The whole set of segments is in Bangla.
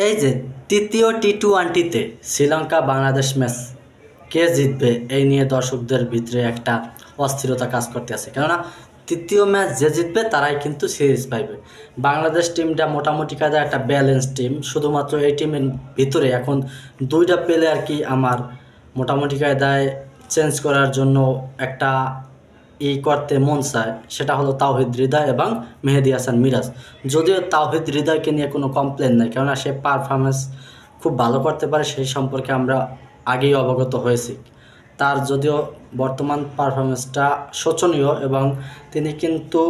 এই যে তৃতীয় টি-20তে শ্রীলঙ্কা বাংলাদেশ ম্যাচ কে জিতবে এই নিয়ে দর্শকদের ভিতরে একটা অস্থিরতা কাজ করতে আছে। কেননা তৃতীয় ম্যাচ যে জিতবে তারাই কিন্তু সিরিজ পাইবে। বাংলাদেশ টিমটা মোটামুটি কাজে একটা ব্যালেন্স টিম, শুধুমাত্র এই টিমের ভিতরে এখন দুইটা প্লেয়ার কি আমার মোটামুটি কায়দায় চেঞ্জ করার জন্য একটা করতে মন চায়, সেটা হলো তাওহিদ হৃদয় এবং মেহেদী হাসান মিরাজ। যদিও তাওহিদ হৃদয়কে নিয়ে কোনো কমপ্লেন নাই, কেননা সে পারফরমেন্স খুব ভালো করতে পারে, সেই সম্পর্কে আমরা আগেই অবগত হয়েছি। তার যদিও বর্তমান পারফরমেন্সটা শোচনীয় এবং তিনি কিন্তু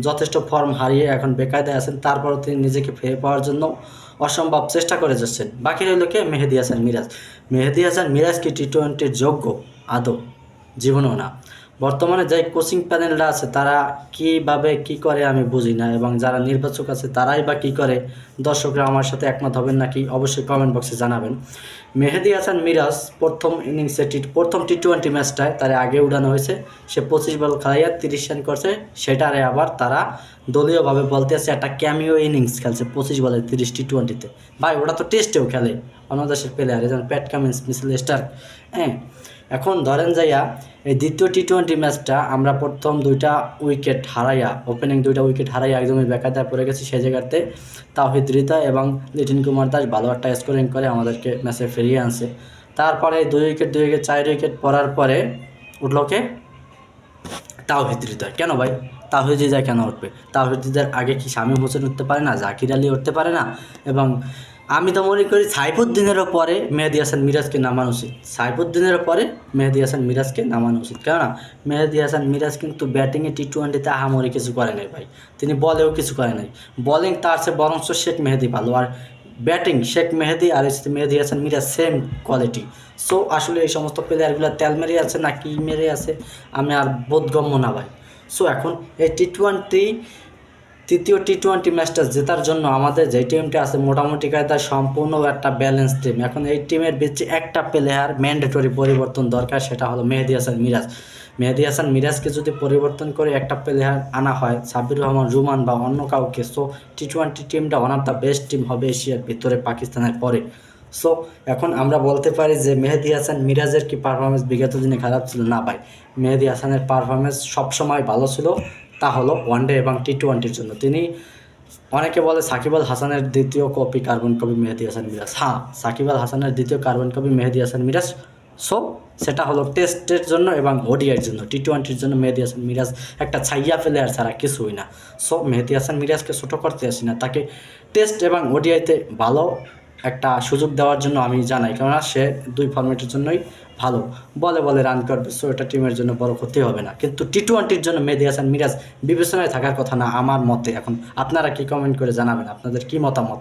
যথেষ্ট ফর্ম হারিয়ে এখন বেকায়দায় আছেন, তারপরও তিনি নিজেকে ফিরে পাওয়ার জন্য অসম্ভব চেষ্টা করে যাচ্ছেন। বাকি রইল কে? মেহেদী হাসান মিরাজ। মেহেদী হাসান মিরাজ কি টি-20-র যোগ্য? আদৌ জীবনেও না। বর্তমানে যে কোচিং প্যানেলটা আছে তারা কীভাবে কি করে আমি বুঝি না, এবং যারা নির্বাচক আছে তারাই বা কী করে। দর্শকরা আমার সাথে একমত হবেন নাকি অবশ্যই কমেন্ট বক্সে জানাবেন। মেহেদী হাসান মিরাজ প্রথম ইনিংসে প্রথম টি-20 ম্যাচটায় তারা আগে উড়ানো হয়েছে, সে 25 বল খেলাইয়া 30 রান করছে। সেটারে আবার তারা দলীয়ভাবে বলতে আছে একটা ক্যামিও ইনিংস খেলছে 25 বলে 30 টি-20তে। ভাই ওটা তো টেস্টেও খেলে অন্য দেশের প্লেয়ার, যেমন প্যাট কামিন্স, মিচেল স্টার্ক। হ্যাঁ, এখন ধরেন যাইয়া এই দ্বিতীয় টি-20 ম্যাচটা আমরা প্রথম দুইটা উইকেট হারাইয়া, ওপেনিং দুইটা উইকেট হারাইয়া একদমই বেকায়দায় পড়ে গেছি। সেই জায়গাতে তাওহিদ হৃদয় এবং লিটন কুমার দাস ভালো একটা স্কোরিং করে আমাদেরকে ম্যাচে ফিরিয়ে আনছে। তারপরে 2 উইকেট 4 উইকেট পড়ার পরে উঠলো কে? তাওহিদ হৃদয়। কেন ভাই তাওহিদ হৃদয় কেন উঠবে? তাওহিদ হৃদয়ের আগে কি শামীম হোসেন উঠতে পারে না? জাকির আলী উঠতে পারে না? এবং আমি তো মনে করি সাইফুদ্দিনেরও পরে মেহেদী হাসান মিরাজকে নামানো উচিত। সাইফুদ্দিনেরও পরে মেহেদী হাসান মিরাজকে নামানো উচিত। কেননা মেহেদী হাসান মিরাজ কিন্তু ব্যাটিংয়ে টি-20তে আহামরি কিছু করে নাই ভাই, তিনি বলেও কিছু করে নাই। বলিং তার চেয়ে বরঞ্চ শেখ মেহেদী ভালো, আর ব্যাটিং শেখ মেহেদী আর Mehedi Hasan Miraz same quality. So আসলে এই সমস্ত প্লেয়ারগুলো তেল মেরে আছে না কি মেরে আছে আমি আর বোধগম্য না ভাই। সো এখন এই টি-20 তৃতীয় টি-20 ম্যাচটা জেতার জন্য আমাদের যে টিমটা আছে মোটামুটি কায়দায় সম্পূর্ণ একটা ব্যালেন্স টিম। এখন এই টিমের ভিতরে একটা প্লেয়ার ম্যান্ডেটরি পরিবর্তন দরকার, সেটা হলো মেহেদী হাসান মিরাজ। মেহেদী হাসান মিরাজকে যদি পরিবর্তন করে একটা প্লেয়ার আনা হয়, সাব্বির রহমান রুমান বা অন্য কাউকে, সো টি-20 টিমটা one of the best team হবে এশিয়ার ভিতরে পাকিস্তানের পরে। সো এখন আমরা বলতে পারি যে মেহেদী হাসান মিরাজের কি পারফরমেন্স বিগত দিনে খারাপ ছিল? না ভাই, মেহেদী হাসানের পারফরমেন্স সবসময় ভালো ছিল। তা হলো ওয়ানডে এবং টি-20-র জন্য। তিনি অনেকে বলে সাকিব আল হাসানের দ্বিতীয় কপি, কার্বন কপি মেহেদী হাসান মিরাজ। হ্যাঁ, সাকিব আল হাসানের দ্বিতীয় কার্বন কপি মেহেদী হাসান মিরাজ। সো সেটা হলো টেস্টের জন্য এবং ওডিআইয়ের জন্য। টি-20-র জন্য মেহেদী হাসান মিরাজ একটা ছাইয়া প্লেয়ার ছাড়া কিছুই না। সো মেহেদী হাসান মিরাজকে ছোটো করতে আসি না, তাকে টেস্ট এবং ওডিআইতে ভালো একটা সুযোগ দেওয়ার জন্য আমি জানাই, কেননা সে দুই ফরম্যাটের জন্যই ভালো। বলে বলে রান করবে, সো এটা টিমের জন্য বড় ক্ষতি হবে না। কিন্তু টি-20-র জন্য মেহেদী হাসান মিরাজ বিবেচনায় থাকার কথা না আমার মতে। এখন আপনারা কি কমেন্ট করে জানাবেন আপনাদের কি মতামত?